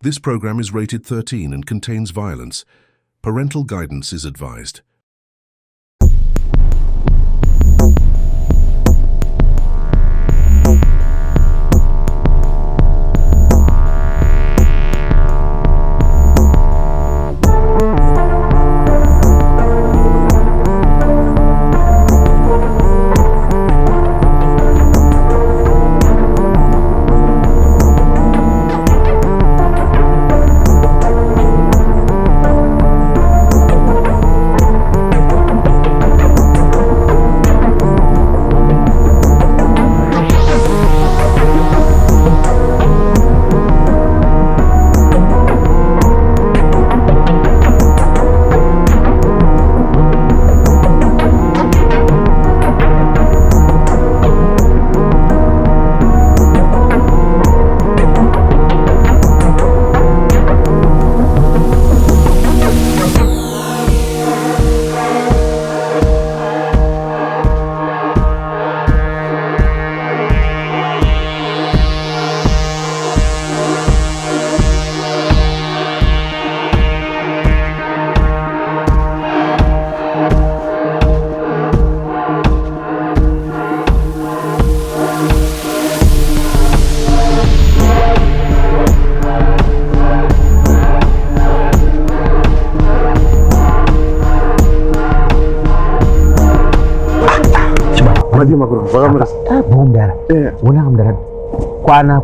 This program is rated 13 and contains violence. Parental guidance is advised.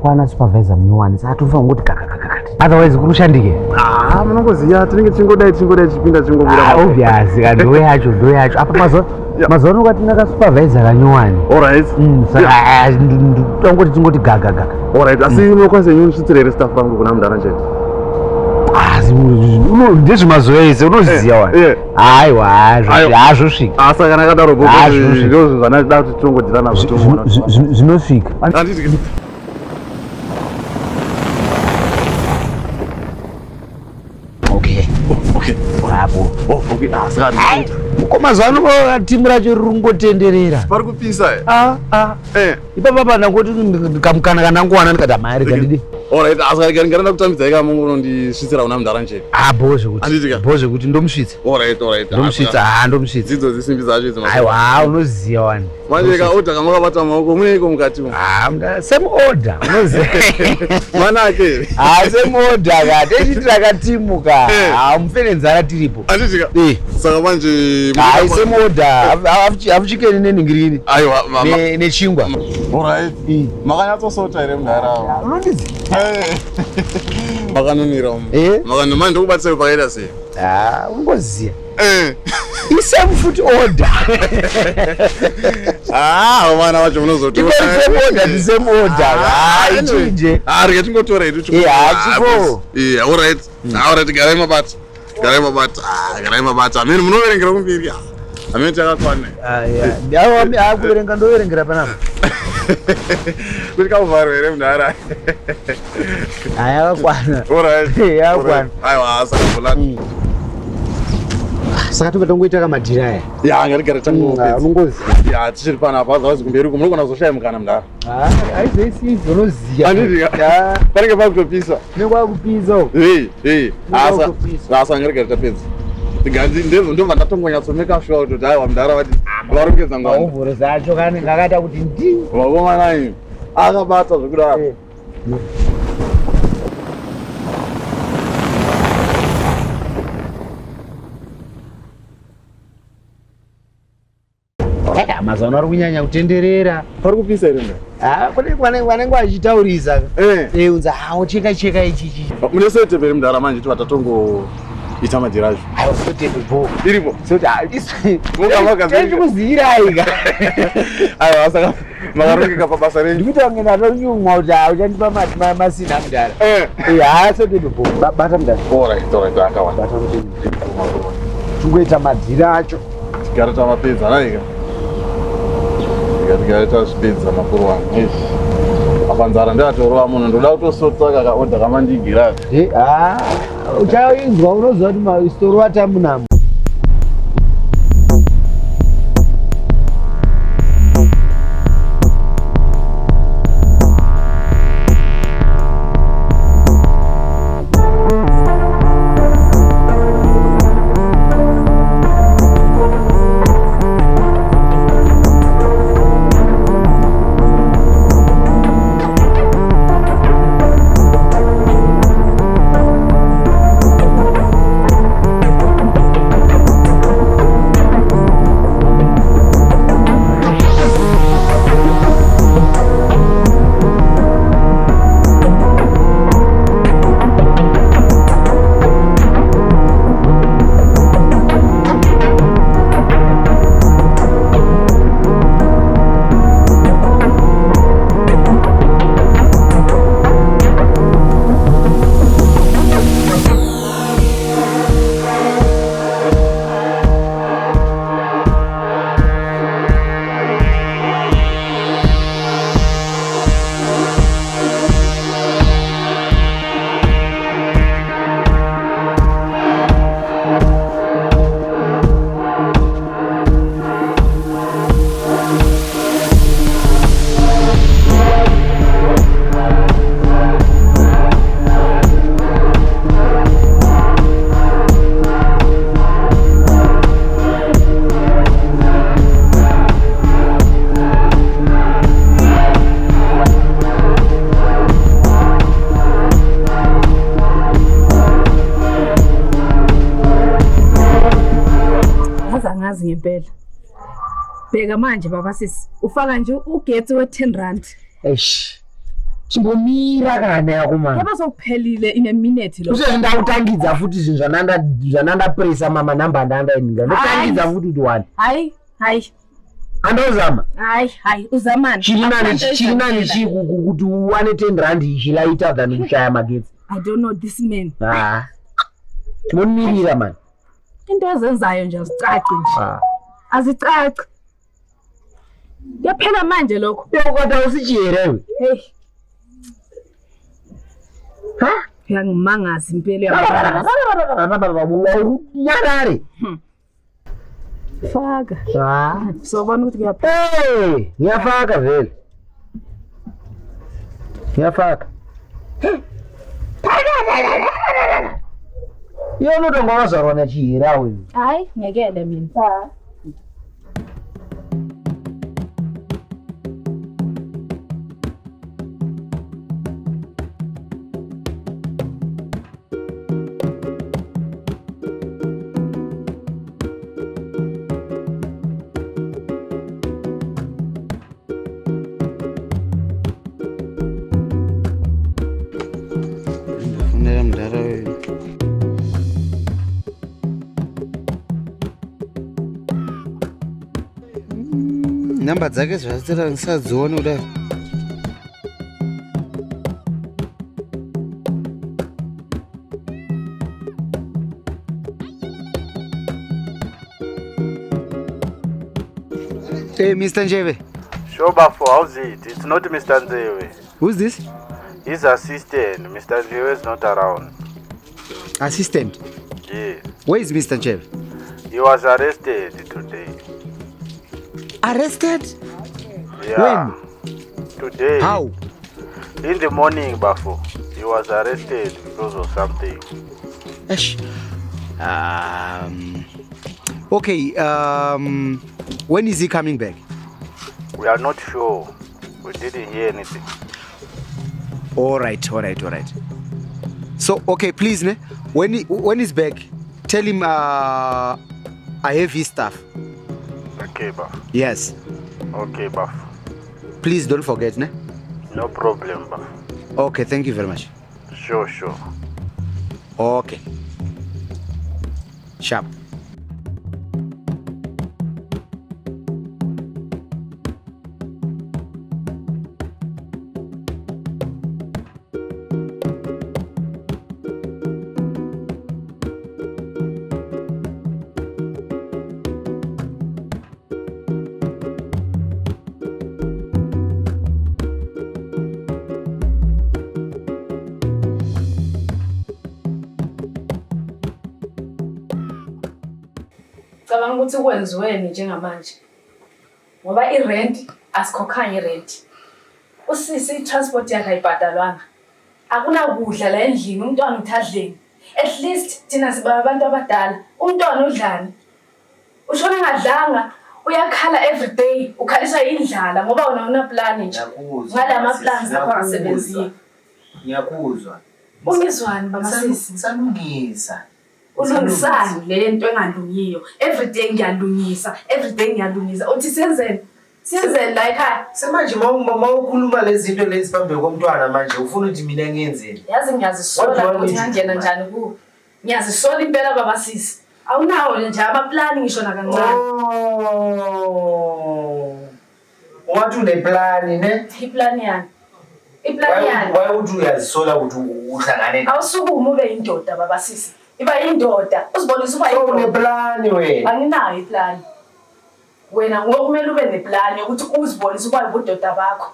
Kwana supervisor mnyowani satofa ngoti kakakakati otherwise kurushandike munongoziya tinenge tingodai chipinda chingobira obviously kandi ndo yacho apa mazuva kwati naka supervisor kanyowani alright saka ndongoti tingoti gagaga alright asi unokwanisa nyoni svitirere staff rangu kuna mudhara chete ndezvemazuva ese unoziziva wani aiwa hazvosvika asa kana akadaro ndozvo zvanachida kuti tongodzira nazvo zvinosvika mazuva ano timu racho rirungotenderera pari kupisa ipapa panangoti kamukana kanangowana ndikati amari kandidi alright asikaringana ndakutambidzai kamungonondisvitsira una mudhara nje bo zvekuti ndomusvitsa ndomusvitsa dzidzo dzisimbi dzacho idzi aiwa unoziya wani manje kaodha kamakabata maoko muneiko mukati same order unoziya manake same order katechitira katimuka mufenenzara tiripo anditika saka manje same order afuchikeni nenhingirini nechingwa alright makanyatsosota here mudhara unondizi makanonira manje ndokubatisai pakaita sei ungoziya isame futi order vana vacho munozotora same order ichinje rika tingotora hedu alright garai mabata amene munoverengera kumbiri amene takakwana kuverenga ndoverengera panapa kuti kauvharo here mudhara yakakwana aiwa sakavulani saka tongoita kamadhira ngatigare tangounongoziya tichiri panapa azavazi kumberi uko munogona kuzoshaya mukana mudhara aizoisiizvo unoziya panenge pakutopisa nekwakupisa asa ngatigare tapedza ndobva ndatongonyatsomaker sure kuti aiwa mudhara vati varongedza ngwanaovhuro zacho kanenge akaita kuti ndi vakomanayi akabata zvekudaro mazuva ano ari kunyanya kutenderera pari kupisa here vanenge vachitaurisa unza cheka ichichi mune seteperi mudhara manje tivatatongoita madhira azvo iripo tikuziiraika aiwa saka makarongeka pabasa renyu ndikuti vange ndatonyumwa kuti uchandipa masina mudhara sotepepo bata mudhara akawanda tingoita madhira acho tigare tamapedza naika tigare tazvipedza makuru wangu apa nzara ndiatorova munhu ndoda kutosotsa kakaodha kamandigirazi uchainzwa unoziva kuti masitoro watamunamo angazi ngempela. Bheka manje baba sisi, ufaka nje ugetsi we10 Eish. Chimbomira kana yakuma. Yaba sokuphelile in a minute lo. Usenza utangidza futhi zvananda pressa mama number ndanda ininga. Utangidza futhi uthi wani. Hayi. Andozama. Hayi, uzamani. Chilinani kuti uwane 10 rand ichi later than kushaya magetsi. I don't know this man. Chimbomira man. Into ezenzayo nje azicaci nje. Azicaci. Yaphela manje lokho. Kodwa usijere we. Hey. Yangimangaza impela yababa. Yarare. Faka. Sobona ukuthi kuyaphela. Hey, ngiyafaka vele. Ngiyafaka. Yona ndo ngozarona chira we. Hayi, ngekele mina. Namba dzake zvazitira ngisadziona kudai. Hey, Mr. Njebe. Sure, Bafo, how's it? It's not Mr. Nzewe. Who's this? His assistant. Mr. Nzewe is not around. Assistant? Yeah. Where is Mr. Njebe? He was arrested today. Arrested? Yeah. When? Today. How? In the morning, Bafo. He was arrested because of something. Ash. Okay, when is he coming back? We are not sure. We didn't hear anything. All right. So, okay, please, ne? When he's back, tell him I have his stuff. Okay, Baf. Yes. Okay, Baf. Please don't forget, ne? No problem, Baf. Okay, thank you very much. Sure. Okay. Sharp. Cabanga ukuthi kwenziweni njengamanje. Ngoba irent asikhokhanye irent. Usisi itransport yakhe ayibhadalwanga. Akunakudla la endlini umntwana uthadleni. At least thina siba abantu abadala. Umntwana udlani. Ushona ngadlanga uyakhala every day ukhaliswa indlala ngoba una plan nje. Ngalama plans akho asebenziwe. Ngiyakuzwa. Ungizwani baba sisi? Salungisa. Ulungisani lento engalungiyo. Every day ngiyalungisa. Uthi senzeni la ekhaya. Semanje mama ukhuluma lezi zinto lezi phambi komntwana manje ufuna ukuthi mina ngiyenzeni. Yazi ngiyazisola ukuthi ngangena njani ku. Ngiyazisola impela baba sisi. Awunawo nje ama-plan ngisho nakancane. Wathi une-plan ne? Iplan yani. Why uthi uyazisola ukuthi uhlangane? Awusukume ube yindoda baba sisi. Iba yindoda. Uzibonisa uba yindoda. Une-plan wena. Anginayo iplan. Wena ngokumele ube neplan ukuthi uzibonise uba ubudoda bakho.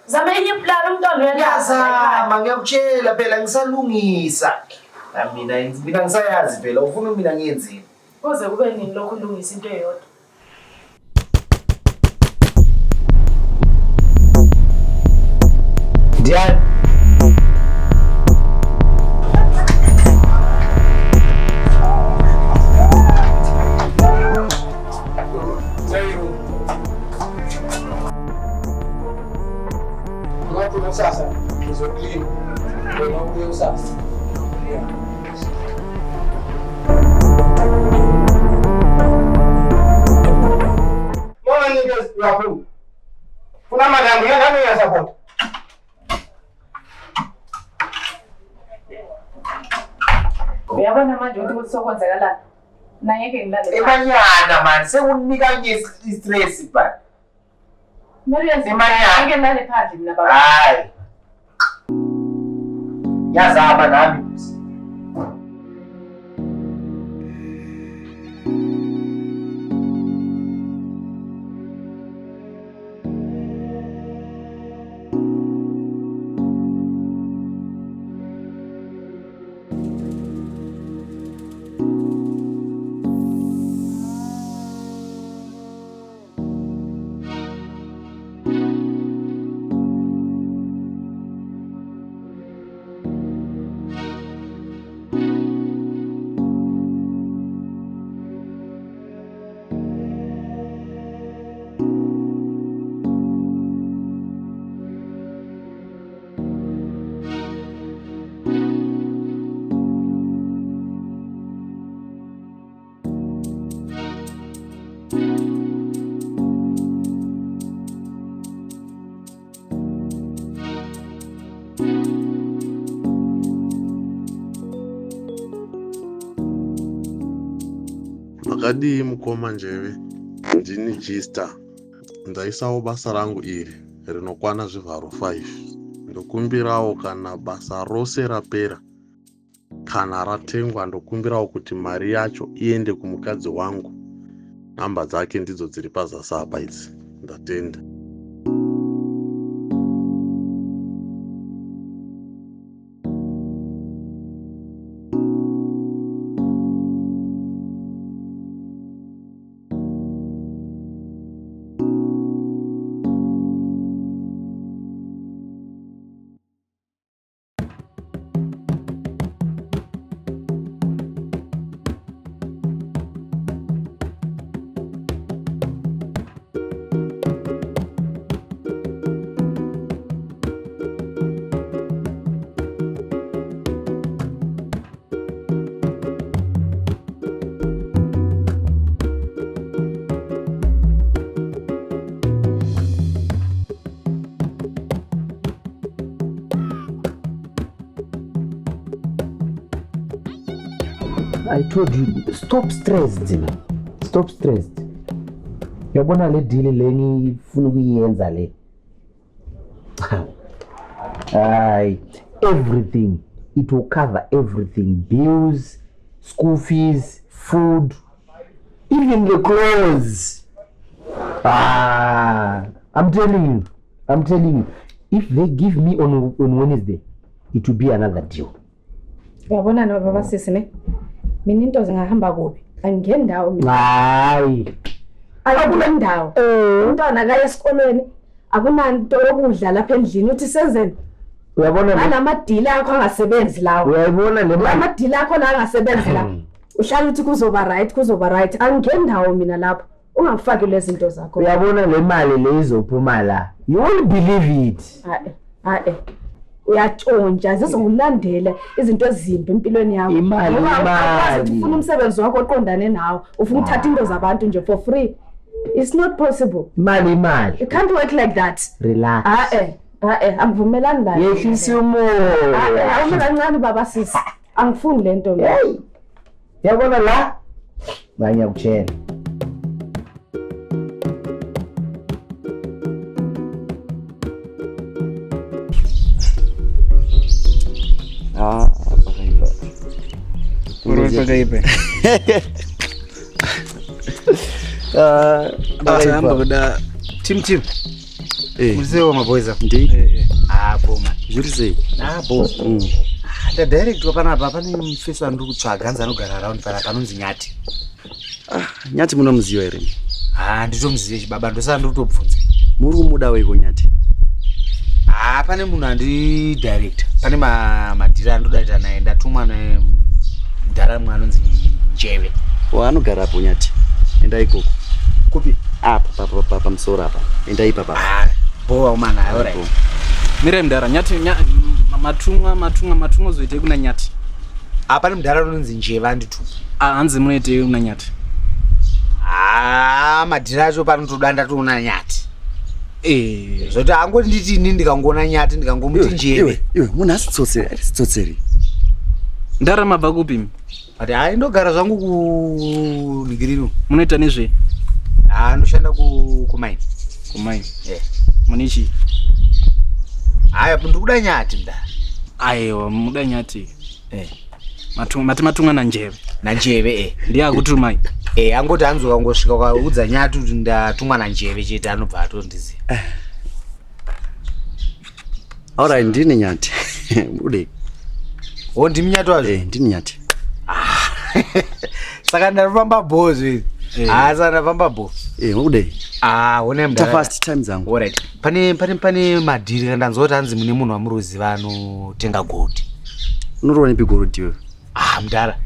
Zama enye plan umntwana uyazama ngiyakutshela phela ngisalungisa. Mina ngisayazi phela ufuna mina ngiyenzini. Kuze kube nini lokho ulungisa into eyodwa. Diane. Sasa, clean. Sasa. into yaphuma. Funa madango yangani uyasupport. Uyabona manje ukuthi kusokwenzakalana. Nayeke ngilale. Emanyana man, sekunika nje stress ba. Mariya Emanyana. ngeke ngilale phandle mina baba. Hayi. Yazama nami. Makadii mukoma njeve, ndini Gista. Ndaisawo basa rangu iri rinokwana zvivharo 5. Ndokumbirawo kana basa rose rapera kana ratengwa, ndokumbirawo kuti mari yacho iende kumukadzi wangu. Namba dzake ndidzo dziri pazasi apa idzi. Ndatenda. I told you, stop stressed, man. Stop stressed. Yabona le deal leni funa kuyenza le. Everything. It will cover everything. Bills, school fees, food, even the clothes. I'm telling you. If they give me on Wednesday, it will be another deal. Uyabona no baba sisi ne? Mina into zingahamba kuphi? Angendawo mina. Hayi. Akuna ndawo. Umntwana akaya esikolweni, akunanto yokudla lapha endlini uthi senzeni? Uyabona le namadili akho angasebenzi lawo. Uyayibona le mali. Amadili akho la angasebenzi la. Uhlala uthi kuzoba right. Angendawo mina lapho. Ungafaki lezi zinto zakho. Uyabona le mali le izophuma la. You won't believe it. Uyatshontsha zizokulandela izinto ezimbi empilweni yakho. Imali. Ufuna umsebenzi wakho oqondane nawe. Ufuna ukuthatha into zabantu nje for free. It's not possible. Imali. You can't work like that. Relax. Angivumelani la. Yehlisa umoya. Awumi kancane baba sisi. Angifuni lento mina. Yabona la? Ngiyakutshela. Hamba kuda Tim. Mzee maboys ndi. Hapo man. Zvirizei? Hapo. The director panapa pane mufesa ndiri kutsvaga anza anogara around pana kanonzi Nyati. Nyati munomuziva here? Nditomuziva chibaba ndosara ndiri kutobvunza. Muri kumuda weiko Nyati? Pane munhu andi director. Pane madhira andodaita naye ndatumwa nemunharaunda anonzi Njeve. Anogara apo Nyati. Endai ikoko. Kupi? Apa pamusoro apa. Endai papa. Boa umana alright. Mire mdara Nyati matunga zoite kuna Nyati. Pane mudhara unonzi Njeve anditupa. Hanzi munoite kuna Nyati. madhira acho panotodanda toona nyati. Zvoti angoti nditi ini ndikangona nyati ndikangomuti njeve. Iwe munhu asitsotseri. Ndarama bva kupi? Ati hai ndogara zvangu kunigiriro. Munoita nezve? Ndoshanda kumaini. Kumaini? Munichi? Haya ndikuda nyati mda. Aiwa muda nyati. Matunga nanjeve. Nanjeve Ndiye akutumai. Angoti anzoka ngosvika kwaudza nyati kuti ndatumwa nanjeve chete anobva atondiziva. Alright, ndini nyati. Ude. Ndimi nyati wazvo? Ndini nyati. Saka ndarifamba bhozo iri. Saka ndafamba bhozo. Ude. One mda. First time zangu. Alright. Pane madhiri kandanzoti anzi mune munhu wamuruziva anotenga gold. Unotoonipi gold iwe? Mudhara.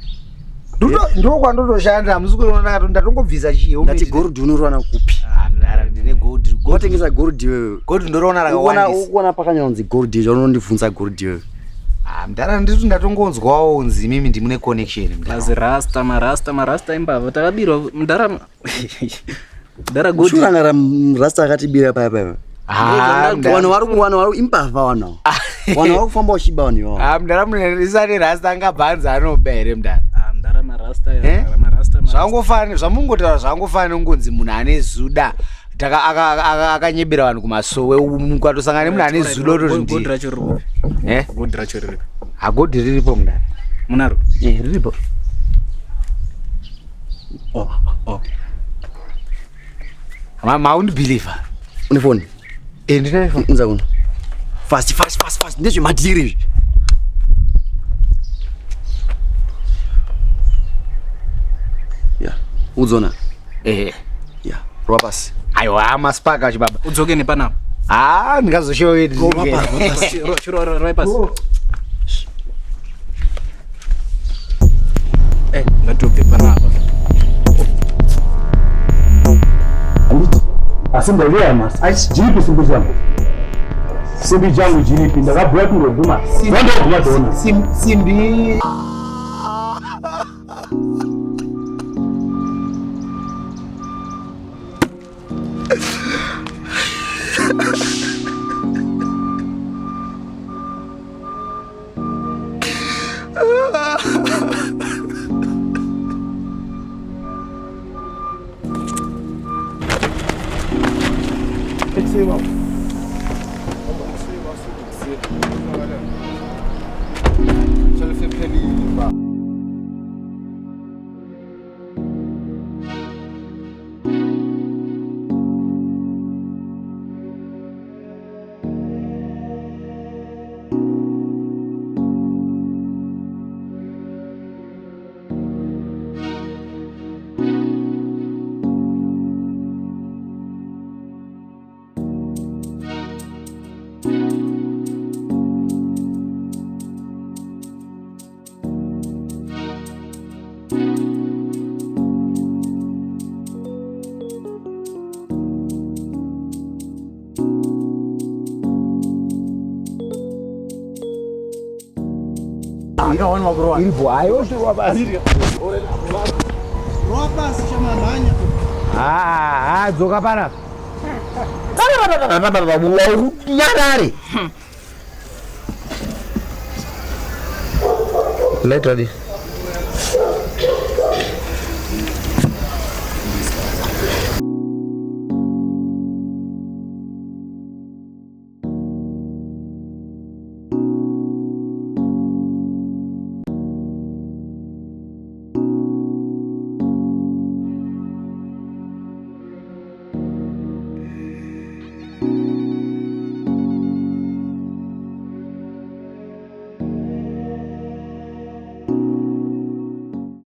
Ndo kwandotoshanda hamusi kuona kuti ndatongobvisa chiyo. Ndati gold unorowana kupi? Mudhara ndine gold. Watengesa gold iwe. Gold ndoroona rakawandisa. Ukuona pakanyaunzi gold iwe, unondibvunza gold iwe. Mudhara nditi ndatongonzwawo unzi mimi ndimune connection mudhara. Kazi marasta imbava takabirwa mudhara. Mudhara gold. Shurangara rasta akatibira paya. Vanhu vari imbavha vanhu. Vanhu vari kufamba ushiba vanhu ivavo. Mudhara munerisane rasta angabhanza anoba here mudhara. Mudhara marasta. Zvamungotaura zvangofana nongonzi munhu ane zuda. Akanyebera vanhu kumasowe ukatosangana nemunhu ane zuda ototi gold racho riripo. Gold racho riripo. Gold riripo mudhara. Munaro? Riripo. Maundibhiliva. Une phone? Ndine phone. Unza kuno. Fast. Ndezvemadhiri izvi. Udzona? Rova pasi. Aiwa masipaka chibaba. Udzoke nepanapo. Ndingazoshowe. Rova pasi. Ngatobve panapa. Asimbalia mas. Jiripi simbi jangu. Simbi jangu jiripi. Ndakabhuya kungoguma. Ndakabhuya kuona. Simbi. Dzoka para. Nyarare. Literally.